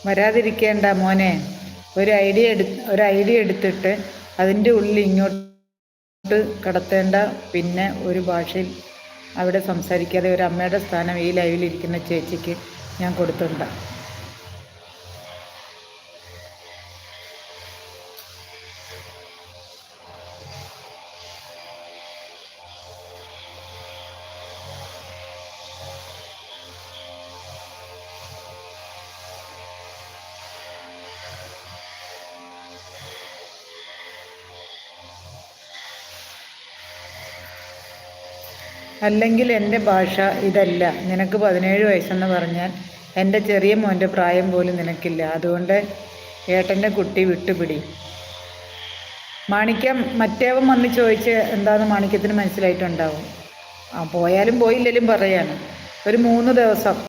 വരാതിരിക്കേണ്ട മോനെ. ഒരു ഐഡിയ എടുത്തിട്ട് അതിൻ്റെ ഉള്ളിൽ ഇങ്ങോട്ട് കടത്തേണ്ട. പിന്നെ ഒരു ഭാഷയിൽ അവിടെ സംസാരിക്കാതെ ഒരു അമ്മയുടെ സ്ഥാനം ഈ ലൈവിലിരിക്കുന്ന ചേച്ചിക്ക് ഞാൻ കൊടുത്തിട്ടുണ്ട്. അല്ലെങ്കിൽ എൻ്റെ ഭാഷ ഇതല്ല. നിനക്ക് 17 വയസ്സെന്ന് പറഞ്ഞാൽ എൻ്റെ ചെറിയ മോൻ്റെ പ്രായം പോലും നിനക്കില്ല. അതുകൊണ്ട് ഏട്ടൻ്റെ കുട്ടി വിട്ടുപിടി. മാണിക്യം മറ്റേവൻ വന്ന് ചോദിച്ച് എന്താണെന്ന് മാണിക്യത്തിന് മനസ്സിലായിട്ടുണ്ടാവും. പോയാലും പോയില്ലെങ്കിലും പറയാണ്. ഒരു 3 ദിവസം